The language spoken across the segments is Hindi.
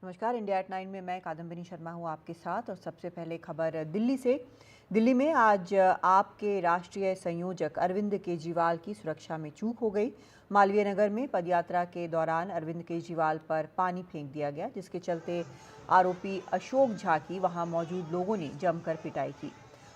नमस्कार। इंडिया एट 9 में मैं कादम्बिनी शर्मा हूँ आपके साथ। और सबसे पहले खबर दिल्ली से। दिल्ली में आज आपके राष्ट्रीय संयोजक अरविंद केजरीवाल की सुरक्षा में चूक हो गई। मालवीय नगर में पदयात्रा के दौरान अरविंद केजरीवाल पर पानी फेंक दिया गया, जिसके चलते आरोपी अशोक झा की वहां मौजूद लोगों ने जमकर पिटाई की।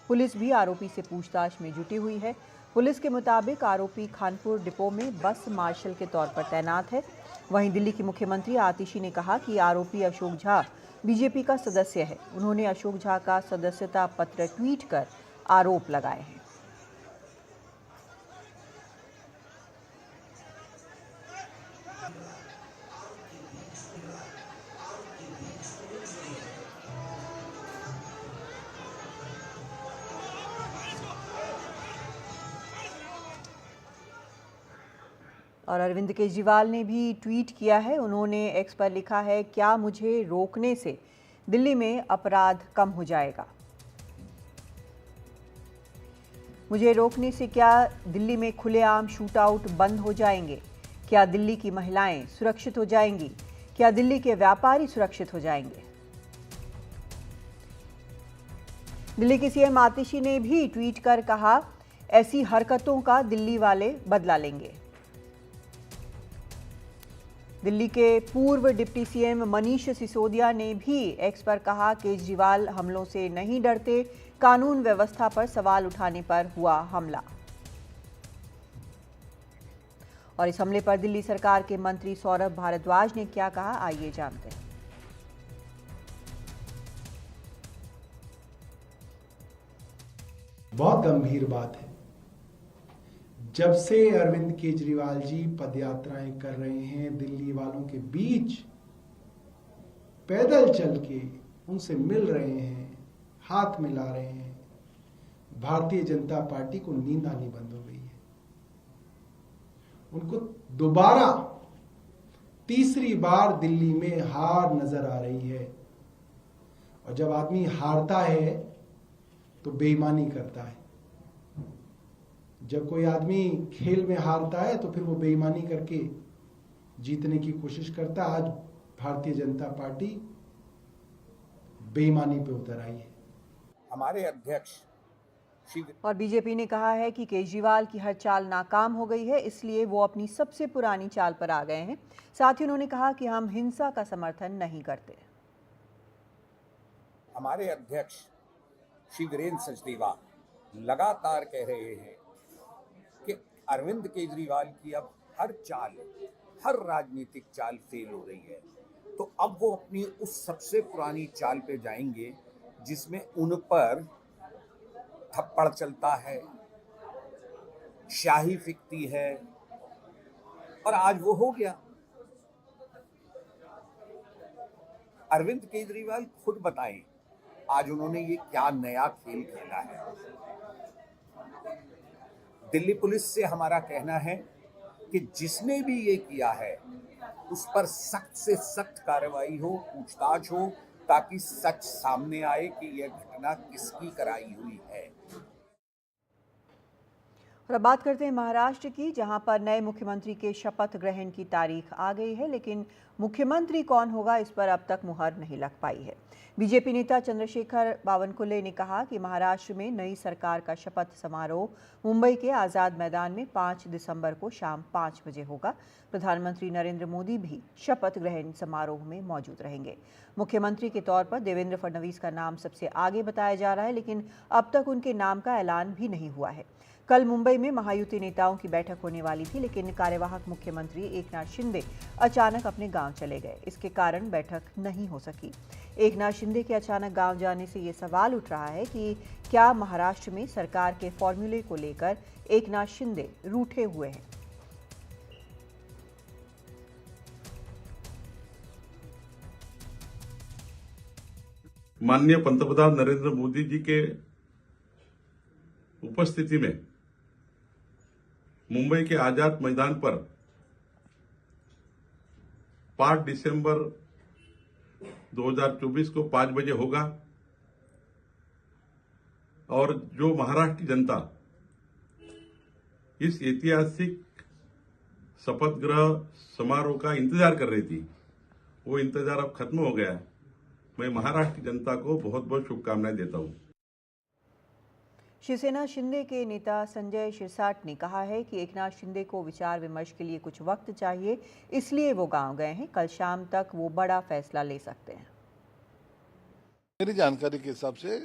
पुलिस भी आरोपी से पूछताछ में जुटी हुई है। पुलिस के मुताबिक आरोपी खानपुर डिपो में बस मार्शल के तौर पर तैनात है। वहीं दिल्ली की मुख्यमंत्री आतिशी ने कहा कि आरोपी अशोक झा बीजेपी का सदस्य है। उन्होंने अशोक झा का सदस्यता पत्र ट्वीट कर आरोप लगाए हैं। और अरविंद केजरीवाल ने भी ट्वीट किया है। उन्होंने एक्स पर लिखा है, क्या मुझे रोकने से दिल्ली में अपराध कम हो जाएगा? मुझे रोकने से क्या दिल्ली में खुलेआम शूटआउट बंद हो जाएंगे? क्या दिल्ली की महिलाएं सुरक्षित हो जाएंगी? क्या दिल्ली के व्यापारी सुरक्षित हो जाएंगे? दिल्ली की सीएम आतिशी ने भी ट्वीट कर कहा, ऐसी हरकतों का दिल्ली वाले बदला लेंगे। दिल्ली के पूर्व डिप्टी सीएम मनीष सिसोदिया ने भी एक्स पर कहा, केजरीवाल हमलों से नहीं डरते, कानून व्यवस्था पर सवाल उठाने पर हुआ हमला। और इस हमले पर दिल्ली सरकार के मंत्री सौरभ भारद्वाज ने क्या कहा, आइए जानते हैं। बहुत गंभीर बात है। जब से अरविंद केजरीवाल जी पदयात्राएं कर रहे हैं, दिल्ली वालों के बीच पैदल चल के उनसे मिल रहे हैं, हाथ मिला रहे हैं, भारतीय जनता पार्टी को नींद आनी बंद हो गई है। उनको दोबारा तीसरी बार दिल्ली में हार नजर आ रही है। और जब आदमी हारता है तो बेईमानी करता है। जब कोई आदमी खेल में हारता है तो फिर वो बेईमानी करके जीतने की कोशिश करता है। आज भारतीय जनता पार्टी बेईमानी पे उतर आई है। हमारे अध्यक्ष और बीजेपी ने कहा है कि केजरीवाल की हर चाल नाकाम हो गई है, इसलिए वो अपनी सबसे पुरानी चाल पर आ गए हैं। साथ ही उन्होंने कहा कि हम हिंसा का समर्थन नहीं करते। हमारे अध्यक्ष श्री वीरेंद्र सचदेवा लगातार कह रहे हैं कि अरविंद केजरीवाल की अब हर चाल, हर राजनीतिक चाल फेल हो रही है। तो अब वो अपनी उस सबसे पुरानी चाल पे जाएंगे जिसमें उन पर थप्पड़ चलता है, शाही फिकती है, और आज वो हो गया। अरविंद केजरीवाल खुद बताएं, आज उन्होंने ये क्या नया खेल खेला है। दिल्ली पुलिस से हमारा कहना है कि जिसने भी ये किया है उस पर सख्त से सख्त कार्रवाई हो, पूछताछ हो, ताकि सच सामने आए कि यह घटना किसकी कराई हुई है। और अब बात करते हैं महाराष्ट्र की, जहां पर नए मुख्यमंत्री के शपथ ग्रहण की तारीख आ गई है, लेकिन मुख्यमंत्री कौन होगा इस पर अब तक मुहर नहीं लग पाई है। बीजेपी नेता चंद्रशेखर बावनकुले ने कहा कि महाराष्ट्र में नई सरकार का शपथ समारोह मुंबई के आज़ाद मैदान में 5 दिसंबर को शाम 5 बजे होगा। प्रधानमंत्री नरेंद्र मोदी भी शपथ ग्रहण समारोह में मौजूद रहेंगे। मुख्यमंत्री के तौर पर देवेंद्र फडणवीस का नाम सबसे आगे बताया जा रहा है, लेकिन अब तक उनके नाम का ऐलान भी नहीं हुआ है। कल मुंबई में महायुति नेताओं की बैठक होने वाली थी, लेकिन कार्यवाहक मुख्यमंत्री एकनाथ शिंदे अचानक अपने गांव चले गए। इसके कारण बैठक नहीं हो सकी। एकनाथ शिंदे के अचानक गांव जाने से ये सवाल उठ रहा है कि क्या महाराष्ट्र में सरकार के फॉर्मूले को लेकर एकनाथ शिंदे रूठे हुए हैं। माननीय पंतप्रधान नरेंद्र मोदी जी के उपस्थिति में मुंबई के आजाद मैदान पर 5 दिसंबर 2024 को 5 बजे होगा। और जो महाराष्ट्र की जनता इस ऐतिहासिक शपथ ग्रहण समारोह का इंतजार कर रही थी, वो इंतजार अब खत्म हो गया है। मैं महाराष्ट्र की जनता को बहुत बहुत शुभकामनाएं देता हूं। शिवसेना शिंदे के नेता संजय शिरसाट ने कहा है कि एकनाथ शिंदे को विचार विमर्श के लिए कुछ वक्त चाहिए, इसलिए वो गांव गए हैं। कल शाम तक वो बड़ा फैसला ले सकते हैं। मेरी जानकारी के हिसाब से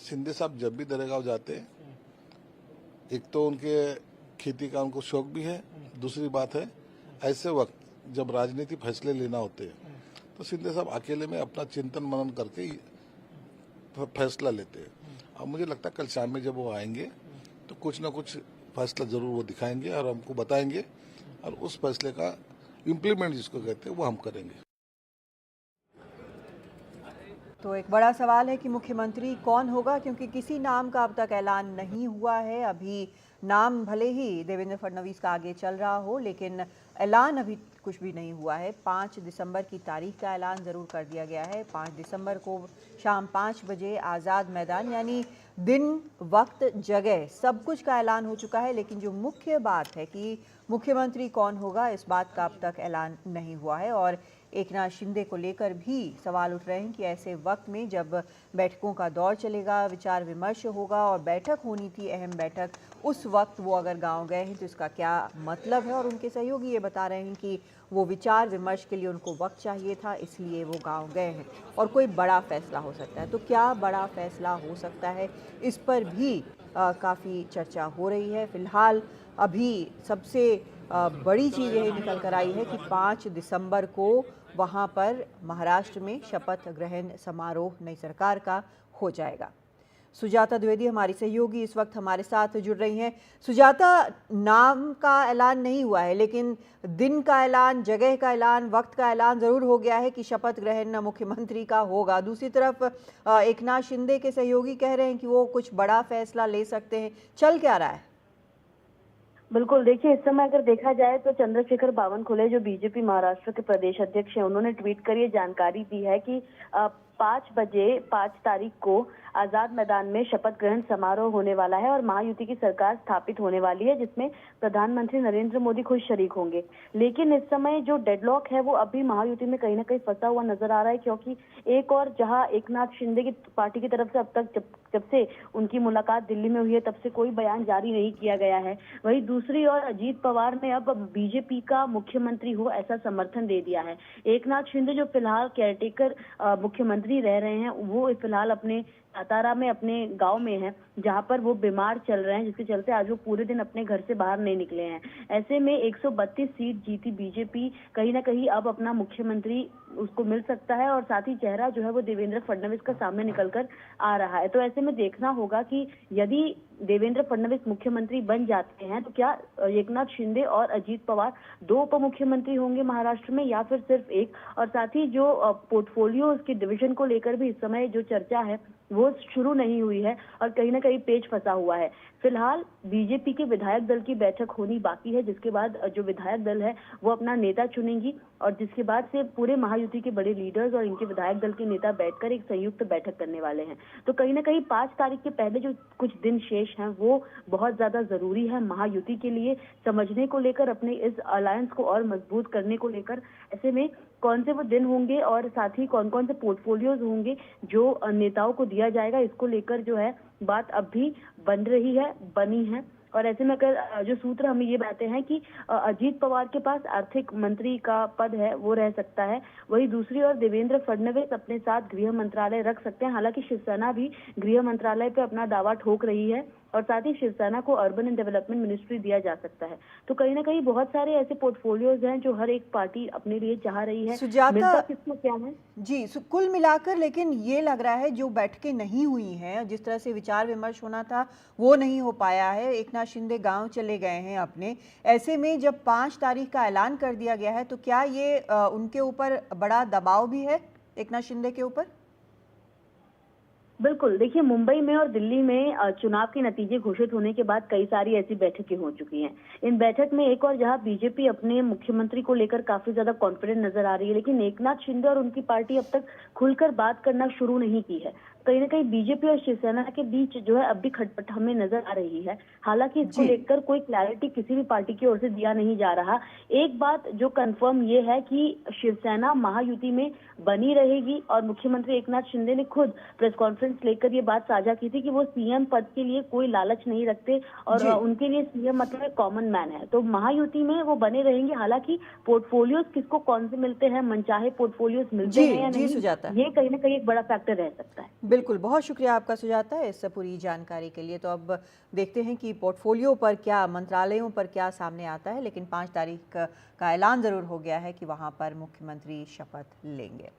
शिंदे साहब जब भी दरेगांव जाते हैं, एक तो उनके खेती का उनको शौक भी है, दूसरी बात है ऐसे वक्त जब राजनीति फैसले लेना होते हैं तो शिंदे साहब अकेले में अपना चिंतन मनन करके ही फैसला लेते हैं। अब मुझे लगता है कल शाम में जब वो आएंगे तो कुछ ना कुछ फैसला जरूर वो दिखाएंगे और हमको बताएंगे, और उस फैसले का इम्प्लीमेंट जिसको कहते हैं वो हम करेंगे। तो एक बड़ा सवाल है कि मुख्यमंत्री कौन होगा, क्योंकि किसी नाम का अब तक ऐलान नहीं हुआ है। अभी नाम भले ही देवेंद्र फडणवीस का आगे चल रहा हो, लेकिन ऐलान अभी कुछ भी नहीं हुआ है। 5 दिसंबर की तारीख का ऐलान ज़रूर कर दिया गया है। 5 दिसंबर को शाम 5 बजे आज़ाद मैदान, यानी दिन, वक्त, जगह सब कुछ का ऐलान हो चुका है। लेकिन जो मुख्य बात है कि मुख्यमंत्री कौन होगा, इस बात का अब तक ऐलान नहीं हुआ है। और एकनाथ शिंदे को लेकर भी सवाल उठ रहे हैं कि ऐसे वक्त में जब बैठकों का दौर चलेगा, विचार विमर्श होगा और बैठक होनी थी, अहम बैठक, उस वक्त वो अगर गांव गए हैं तो इसका क्या मतलब है। और उनके सहयोगी ये बता रहे हैं कि वो विचार विमर्श के लिए उनको वक्त चाहिए था, इसलिए वो गांव गए हैं और कोई बड़ा फैसला हो सकता है। तो क्या बड़ा फैसला हो सकता है, इस पर भी काफ़ी चर्चा हो रही है। फिलहाल अभी सबसे बड़ी चीज़ यही निकल कर आई है कि 5 दिसंबर को वहाँ पर महाराष्ट्र में शपथ ग्रहण समारोह नई सरकार का हो जाएगा। सुजाता द्विवेदी हमारी सहयोगी इस वक्त हमारे साथ जुड़ रही हैं। सुजाता, नाम का ऐलान नहीं हुआ है, लेकिन दिन का ऐलान, जगह का ऐलान, वक्त का ऐलान ज़रूर हो गया है कि शपथ ग्रहण मुख्यमंत्री का होगा। दूसरी तरफ एकनाथ शिंदे के सहयोगी कह रहे हैं कि वो कुछ बड़ा फैसला ले सकते हैं। चल क्या रहा है? बिल्कुल, देखिए इस समय अगर देखा जाए तो चंद्रशेखर बावनकुळे जो बीजेपी महाराष्ट्र के प्रदेश अध्यक्ष हैं, उन्होंने ट्वीट कर ये जानकारी दी है कि 5 बजे 5 तारीख को आजाद मैदान में शपथ ग्रहण समारोह होने वाला है और महायुति की सरकार स्थापित होने वाली है, जिसमें प्रधानमंत्री नरेंद्र मोदी खुद शरीक होंगे। लेकिन इस समय जो डेडलॉक है वो अभी महायुति में कहीं ना कहीं फंसा हुआ नजर आ रहा है, क्योंकि एक और जहां एकनाथ शिंदे की पार्टी की तरफ से अब तक जब से उनकी मुलाकात दिल्ली में हुई है तब से कोई बयान जारी नहीं किया गया है, वहीं दूसरी ओर अजीत पवार ने अब बीजेपी का मुख्यमंत्री हो ऐसा समर्थन दे दिया है। एकनाथ शिंदे जो फिलहाल केयरटेकर मुख्यमंत्री रह रहे हैं, वो फिलहाल अपने सातारा में अपने गांव में है, जहां पर वो बीमार चल रहे हैं, जिसके चलते आज वो पूरे दिन अपने घर से बाहर नहीं निकले हैं। ऐसे में 132 सीट जीती बीजेपी कहीं ना कहीं अब अपना मुख्यमंत्री उसको मिल सकता है और साथ ही चेहरा जो है वो देवेंद्र फडणवीस का सामने निकलकर आ रहा है। तो ऐसे में देखना होगा कि यदि देवेंद्र फडणवीस मुख्यमंत्री बन जाते हैं तो क्या एकनाथ शिंदे और अजीत पवार 2 उप मुख्यमंत्री होंगे महाराष्ट्र में या फिर सिर्फ एक। और साथ ही जो पोर्टफोलियो उसके डिवीजन को लेकर भी इस समय जो चर्चा है वो शुरू नहीं हुई है और कहीं ना कहीं पेच फंसा हुआ है। फिलहाल बीजेपी के विधायक दल की बैठक होनी बाकी है, जिसके बाद जो विधायक दल है वो अपना नेता चुनेंगी और जिसके बाद से पूरे महायुति के बड़े लीडर्स और इनके विधायक दल के नेता बैठकर एक संयुक्त बैठक करने वाले हैं। तो कहीं ना कहीं 5 तारीख के पहले जो कुछ दिन शेष हैं वो बहुत ज्यादा जरूरी है महायुति के लिए समझने को लेकर, अपने इस अलायंस को और मजबूत करने को लेकर। ऐसे में कौन से वो दिन होंगे और साथ ही कौन कौन से पोर्टफोलियोज होंगे जो नेताओं को दिया जाएगा, इसको लेकर जो है बात अब भी बनी है। और ऐसे में अगर जो सूत्र हमें ये बताते हैं कि अजीत पवार के पास आर्थिक मंत्री का पद है वो रह सकता है, वही दूसरी ओर देवेंद्र फडणवीस अपने साथ गृह मंत्रालय रख सकते हैं। हालांकि शिवसेना भी गृह मंत्रालय पे अपना दावा ठोक रही है और साथ ही शिवसेना को अर्बन एंड डेवलपमेंट मिनिस्ट्री दिया जा सकता है। तो कहीं ना कहीं बहुत सारे ऐसे पोर्टफोलियोज हैं जो हर एक पार्टी अपने लिए चाह रही है। सुजाता, किसको क्या है जी, कुल मिलाकर लेकिन ये लग रहा है जो बैठकें नहीं हुई हैं, जिस तरह से विचार विमर्श होना था वो नहीं हो पाया है। एकनाथ शिंदे गांव चले गए हैं अपने। ऐसे में जब 5 तारीख का ऐलान कर दिया गया है तो क्या ये उनके ऊपर बड़ा दबाव भी है, एकनाथ शिंदे के ऊपर? बिल्कुल, देखिए मुंबई में और दिल्ली में चुनाव के नतीजे घोषित होने के बाद कई सारी ऐसी बैठकें हो चुकी हैं। इन बैठक में एक और जहां बीजेपी अपने मुख्यमंत्री को लेकर काफी ज्यादा कॉन्फिडेंट नजर आ रही है, लेकिन एकनाथ शिंदे और उनकी पार्टी अब तक खुलकर बात करना शुरू नहीं की है। कहीं ना कहीं बीजेपी और शिवसेना के बीच जो है अब भी खटपट हमें नजर आ रही है। हालांकि इसको जी। लेकर कोई क्लैरिटी किसी भी पार्टी की ओर से दिया नहीं जा रहा। एक बात जो कंफर्म ये है कि शिवसेना महायुति में बनी रहेगी और मुख्यमंत्री एकनाथ शिंदे ने खुद प्रेस कॉन्फ्रेंस लेकर ये बात साझा की थी कि वो सीएम पद के लिए कोई लालच नहीं रखते और जी। उनके लिए सीएम मतलब एक कॉमन मैन है, तो महायुति में वो बने रहेंगे। हालांकि पोर्टफोलियोज किसको कौन से मिलते हैं, मनचाहे पोर्टफोलियोज मिलते जी, हैं या जी, नहीं, सुजाता। ये कहीं ना कहीं एक बड़ा फैक्टर रह सकता है। बिल्कुल, बहुत शुक्रिया आपका सुजाता इस पूरी जानकारी के लिए। तो अब देखते हैं कि पोर्टफोलियो पर क्या, मंत्रालयों पर क्या सामने आता है, लेकिन 5 तारीख का ऐलान ज़रूर हो गया है कि वहाँ पर मुख्यमंत्री शपथ लेंगे।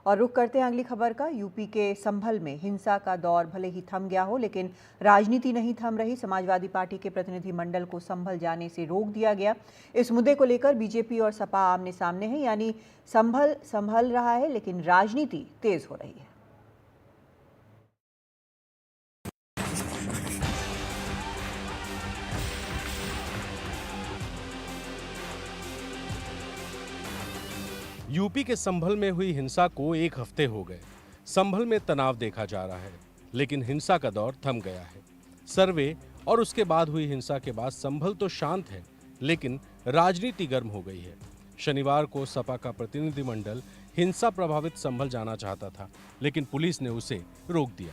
और रुख करते हैं अगली खबर का। यूपी के संभल में हिंसा का दौर भले ही थम गया हो, लेकिन राजनीति नहीं थम रही। समाजवादी पार्टी के प्रतिनिधिमंडल को संभल जाने से रोक दिया गया। इस मुद्दे को लेकर बीजेपी और सपा आमने सामने हैं, यानी संभल रहा है लेकिन राजनीति तेज हो रही है। यूपी के संभल में हुई हिंसा को 1 हफ्ते हो गए। संभल में तनाव देखा जा रहा है, लेकिन हिंसा का दौर थम गया है। सर्वे और उसके बाद हुई हिंसा के बाद संभल तो शांत है, लेकिन राजनीति गर्म हो गई है। शनिवार को सपा का प्रतिनिधिमंडल हिंसा प्रभावित संभल जाना चाहता था, लेकिन पुलिस ने उसे रोक दिया।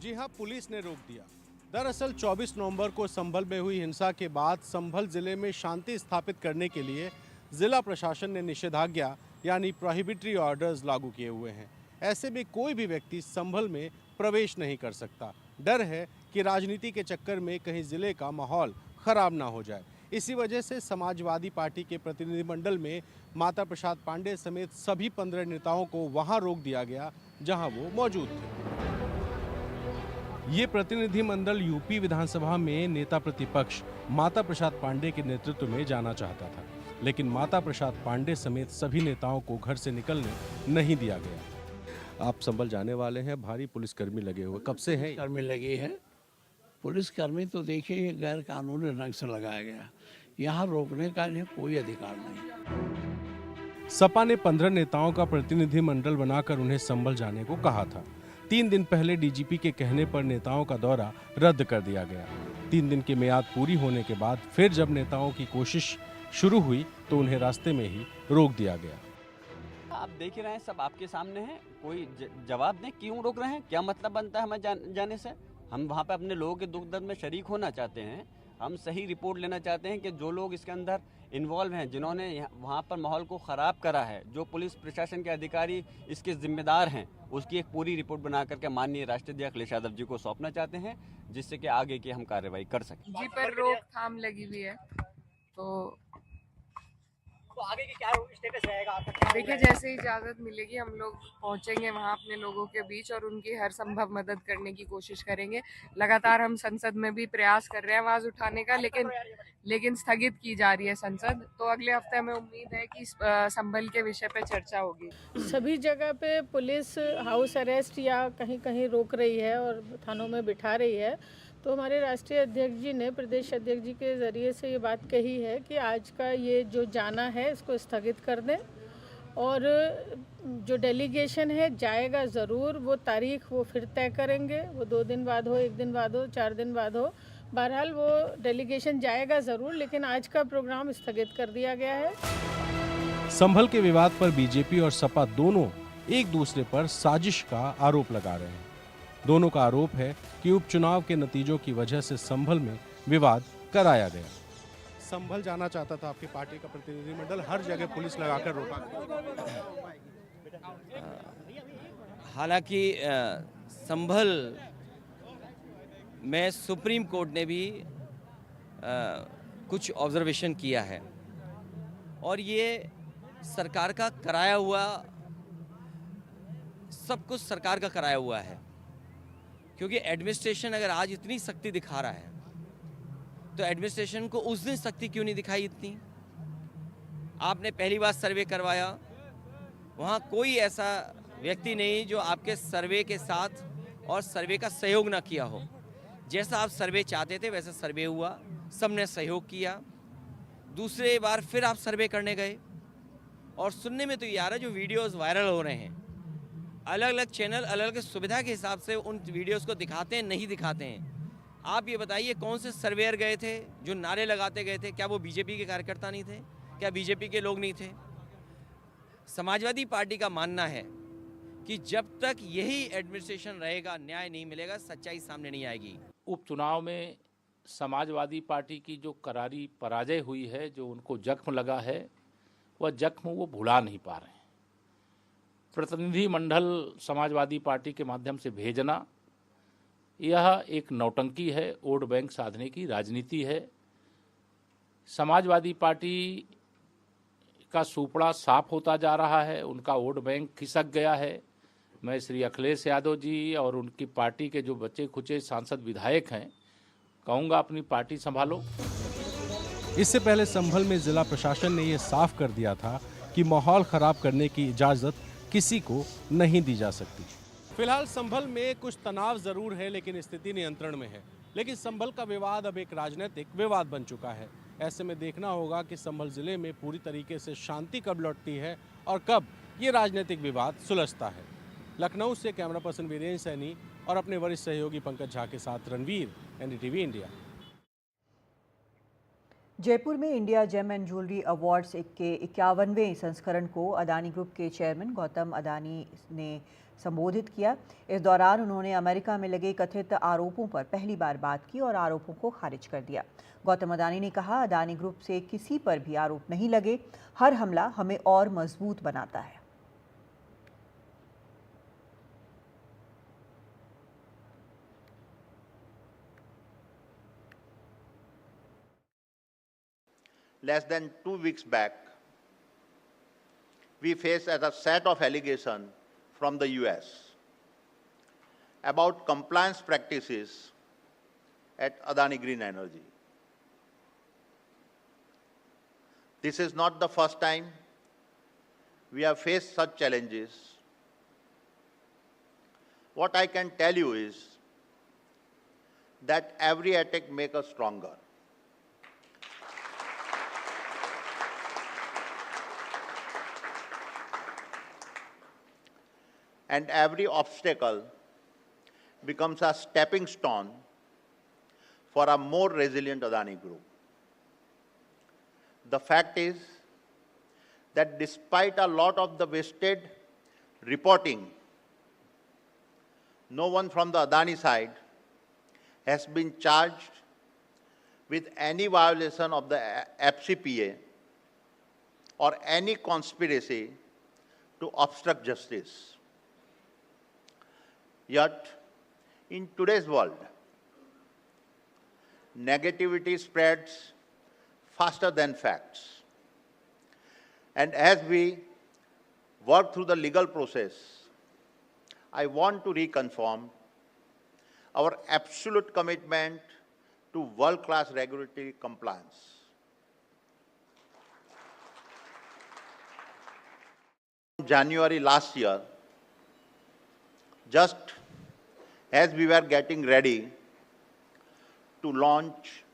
जी हां, पुलिस ने रोक दिया। दरअसल 24 नवंबर को संभल में हुई हिंसा के बाद संभल जिले में शांति स्थापित करने के लिए जिला प्रशासन ने निषेधाज्ञा यानी प्रोहिबिटरी ऑर्डर्स लागू किए हुए हैं। ऐसे में कोई भी व्यक्ति संभल में प्रवेश नहीं कर सकता। डर है कि राजनीति के चक्कर में कहीं जिले का माहौल खराब ना हो जाए। इसी वजह से समाजवादी पार्टी के प्रतिनिधिमंडल में माता प्रसाद पांडे समेत सभी 15 नेताओं को वहां रोक दिया गया जहां वो मौजूद थे। ये प्रतिनिधिमंडल यूपी विधानसभा में नेता प्रतिपक्ष माता प्रसाद पांडे के नेतृत्व में जाना चाहता था, लेकिन माता प्रसाद पांडे समेत सभी नेताओं को घर से निकलने नहीं दिया गया। आप संभल जाने वाले हैं, भारी पुलिसकर्मी लगे हुए, कब से हैं? कर्मी लगी है। पुलिसकर्मी तो देखिए गैर कानूनी ढंग से लगाया गया, यहाँ रोकने का इन्हें कोई अधिकार नहीं। सपा ने 15 नेताओं का प्रतिनिधिमंडल बनाकर उन्हें संभल जाने को कहा था। 3 दिन पहले डीजीपी के कहने पर नेताओं का दौरा रद्द कर दिया गया। 3 दिन की मियाद पूरी होने के बाद फिर जब नेताओं की कोशिश शुरू हुई तो उन्हें रास्ते में ही रोक दिया गया। आप देख ही रहे हैं, सब आपके सामने है। कोई जवाब दें, क्यों रोक रहे हैं, क्या मतलब बनता है हमें जाने से? हम वहाँ पे अपने लोगों के दुख दर्द में शरीक होना चाहते हैं। हम सही रिपोर्ट लेना चाहते हैं कि जो लोग इसके अंदर इन्वॉल्व हैं, जिन्होंने वहाँ पर माहौल को ख़राब करा है, जो पुलिस प्रशासन के अधिकारी इसके जिम्मेदार हैं, उसकी एक पूरी रिपोर्ट बना करके माननीय राष्ट्रीय अध्यक्ष अखिलेश यादव जी को सौंपना चाहते हैं, जिससे कि आगे की हम कार्रवाई कर सकें। जी पर रोकथाम लगी हुई है, तो आगे की क्या स्टेटस रहेगा आपका? देखिए, जैसे ही इजाज़त मिलेगी हम लोग पहुंचेंगे वहां अपने लोगों के बीच और उनकी हर संभव मदद करने की कोशिश करेंगे। लगातार हम संसद में भी प्रयास कर रहे हैं आवाज़ उठाने का, लेकिन स्थगित की जा रही है संसद। तो अगले हफ्ते हमें उम्मीद है कि संभल के विषय पे चर्चा होगी। सभी जगह पे पुलिस हाउस अरेस्ट या कहीं कहीं रोक रही है और थानों में बिठा रही है। तो हमारे राष्ट्रीय अध्यक्ष जी ने प्रदेश अध्यक्ष जी के ज़रिए से ये बात कही है कि आज का ये जो जाना है इसको स्थगित कर दें, और जो डेलीगेशन है जाएगा ज़रूर। वो तारीख वो फिर तय करेंगे, वो 2 दिन बाद हो, 1 दिन बाद हो, 4 दिन बाद हो, बहरहाल वो डेलीगेशन जाएगा ज़रूर, लेकिन आज का प्रोग्राम स्थगित कर दिया गया है। संभल के विवाद पर बीजेपी और सपा दोनों एक दूसरे पर साजिश का आरोप लगा रहे हैं। दोनों का आरोप है कि उपचुनाव के नतीजों की वजह से संभल में विवाद कराया गया। संभल जाना चाहता था आपकी पार्टी का प्रतिनिधिमंडल, हर जगह पुलिस लगाकर रोका। हालांकि संभल में सुप्रीम कोर्ट ने भी कुछ ऑब्जर्वेशन किया है, और ये सरकार का कराया हुआ, सब कुछ सरकार का कराया हुआ है। क्योंकि एडमिनिस्ट्रेशन अगर आज इतनी सख्ती दिखा रहा है, तो एडमिनिस्ट्रेशन को उस दिन सख्ती क्यों नहीं दिखाई इतनी? आपने पहली बार सर्वे करवाया, वहाँ कोई ऐसा व्यक्ति नहीं जो आपके सर्वे के साथ और सर्वे का सहयोग ना किया हो। जैसा आप सर्वे चाहते थे वैसा सर्वे हुआ, सबने सहयोग किया। दूसरे बार फिर आप सर्वे करने गए, और सुनने में तो ये आ रहा है जो वीडियोस वायरल हो रहे हैं अलग अलग चैनल अलग अलग सुविधा के हिसाब से उन वीडियोस को दिखाते हैं, नहीं दिखाते हैं। आप ये बताइए कौन से सर्वेयर गए थे जो नारे लगाते गए थे? क्या वो बीजेपी के कार्यकर्ता नहीं थे? क्या बीजेपी के लोग नहीं थे? समाजवादी पार्टी का मानना है कि जब तक यही एडमिनिस्ट्रेशन रहेगा, न्याय नहीं मिलेगा, सच्चाई सामने नहीं आएगी। उपचुनाव में समाजवादी पार्टी की जो करारी पराजय हुई है, जो उनको जख्म लगा है, वह जख्म वो भुला नहीं पा रहे हैं। प्रतिनिधि मंडल समाजवादी पार्टी के माध्यम से भेजना यह एक नौटंकी है, वोट बैंक साधने की राजनीति है। समाजवादी पार्टी का सुपड़ा साफ होता जा रहा है, उनका वोट बैंक खिसक गया है। मैं श्री अखिलेश यादव जी और उनकी पार्टी के जो बच्चे खुचे सांसद विधायक हैं, कहूँगा अपनी पार्टी संभालो। इससे पहले संभल में जिला प्रशासन ने यह साफ कर दिया था कि माहौल खराब करने की इजाजत किसी को नहीं दी जा सकती। फिलहाल संभल में कुछ तनाव जरूर है, लेकिन स्थिति नियंत्रण में है। लेकिन संभल का विवाद अब एक राजनीतिक विवाद बन चुका है। ऐसे में देखना होगा कि संभल जिले में पूरी तरीके से शांति कब लौटती है और कब ये राजनीतिक विवाद सुलझता है। लखनऊ से कैमरा पर्सन वीरेंद्र सैनी और अपने वरिष्ठ सहयोगी पंकज झा के साथ रणवीर, एनडीटीवी इंडिया। जयपुर में India gem and jewellery awards के 51वें संस्करण को अदानी ग्रुप के चेयरमैन गौतम अदानी ने संबोधित किया। इस दौरान उन्होंने अमेरिका में लगे कथित आरोपों पर पहली बार बात की और आरोपों को खारिज कर दिया। गौतम अदानी ने कहा, अदानी ग्रुप से किसी पर भी आरोप नहीं लगे, हर हमला हमें और मजबूत बनाता है। Less than 2 weeks back, we faced a set of allegations from the US about compliance practices at Adani Green Energy. This is not the first time we have faced such challenges. What I can tell you is that every attack makes us stronger. And every obstacle becomes a stepping stone for a more resilient Adani Group. The fact is that despite a lot of the wasted reporting, no one from the Adani side has been charged with any violation of the FCPA or any conspiracy to obstruct justice. Yet, in today's world, negativity spreads faster than facts. And as we work through the legal process, I want to reconfirm our absolute commitment to world-class regulatory compliance. January last year, just as we were getting ready to launch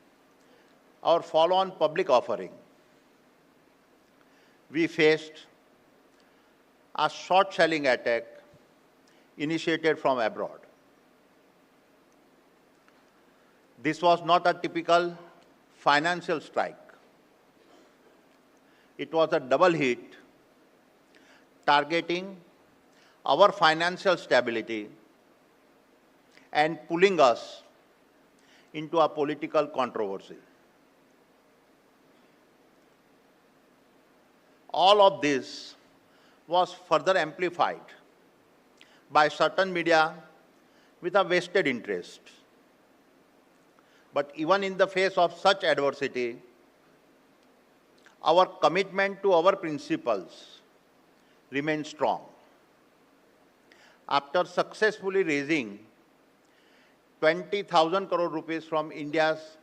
our follow-on public offering, we faced a short-selling attack initiated from abroad. This was not a typical financial strike. It was a double hit targeting our financial stability and pulling us into a political controversy. All of this was further amplified by certain media with a vested interest. But even in the face of such adversity, our commitment to our principles remains strong. After successfully raising 20,000 crore rupees from India's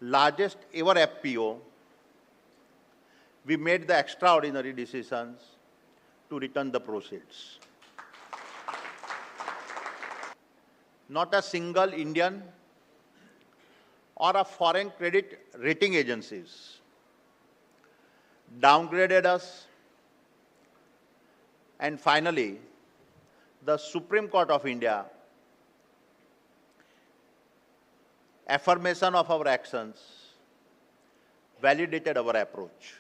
largest ever FPO, we made the extraordinary decisions to return the proceeds. Not a single Indian or a foreign credit rating agencies downgraded us, and finally, the Supreme Court of India affirmation of our actions validated our approach.